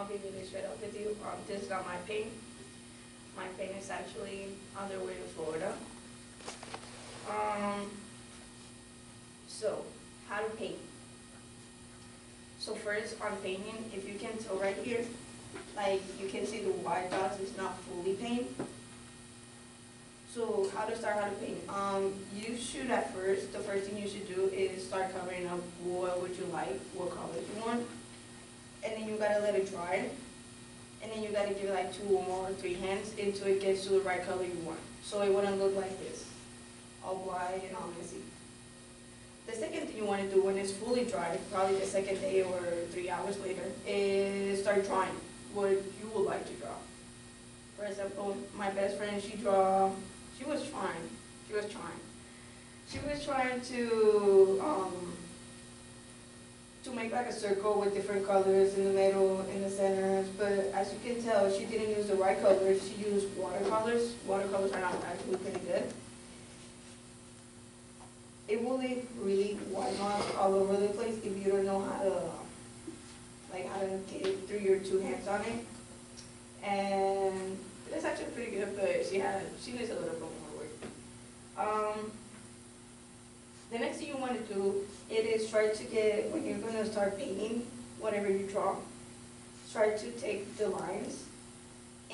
I'll be really straight up with you. This is not my paint. My paint is actually on their way to Florida. Um, so, how to paint. So first, on painting, if you can tell right here, like you can see the white dots is not fully painted. So how to start how to paint? You should at first, the first thing you should do is start covering up what would you like, what colors you want. And then you gotta let it dry. And then you gotta give it like 2 or more or 3 hands until it gets to the right color you want. So it wouldn't look like this, all white and all messy. The second thing you want to do when it's fully dry, probably the second day or 3 hours later, is start drawing what you would like to draw. For example, my best friend, she was trying to make like a circle with different colors in the middle, in the center, but as you can tell, she didn't use the right colors, she used watercolors. Watercolors are not actually pretty good. It will leave really white marks all over the place if you don't know how to get it through your 2 hands on it. And it's actually pretty good, but she needs a little bit more work. The next thing you want to do, it is try to get, when you're going to start painting whatever you draw, try to take the lines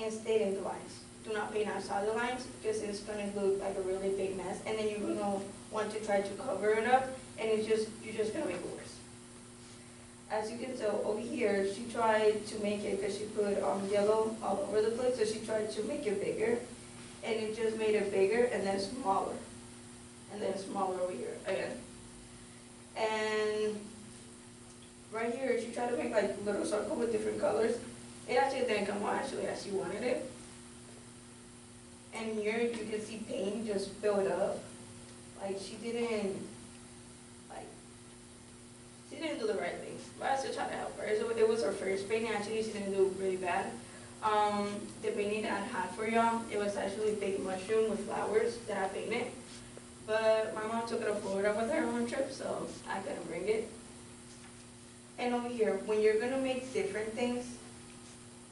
and stay in the lines. Do not paint outside the lines because it's going to look like a really big mess, and then you're going to want to try to cover it up, and you're just going to make it worse. As you can tell over here, she tried to make it, because she put yellow all over the place, so she tried to make it bigger, and it just made it bigger and then smaller over here again. And right here, she tried to make like a little circle with different colors. It actually didn't come out as she wanted it. And here you can see paint just build up. Like she didn't do the right thing. But I still tried to help her. It was her first painting. Actually, she didn't do really bad. The painting that I had for y'all, it was actually a big mushroom with flowers that I painted. But my mom took it to Florida with her on a trip, so I couldn't bring it. And over here, when you're gonna make different things,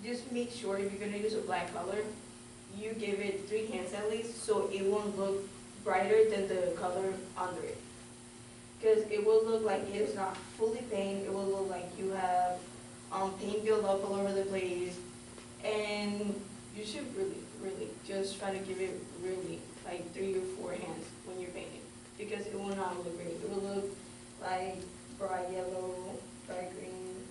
just make sure if you're gonna use a black color, you give it 3 hands at least, so it won't look brighter than the color under it. Because it will look like it is not fully painted. It will look like you have paint build up all over the place. And you should really just try to give it really like 3 or 4 hands when you're painting, because it will not look great. It will look like bright yellow, bright green.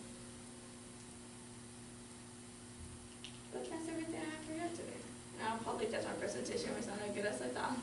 But that's everything I have for you today. And I apologize, my presentation was not as good as I thought.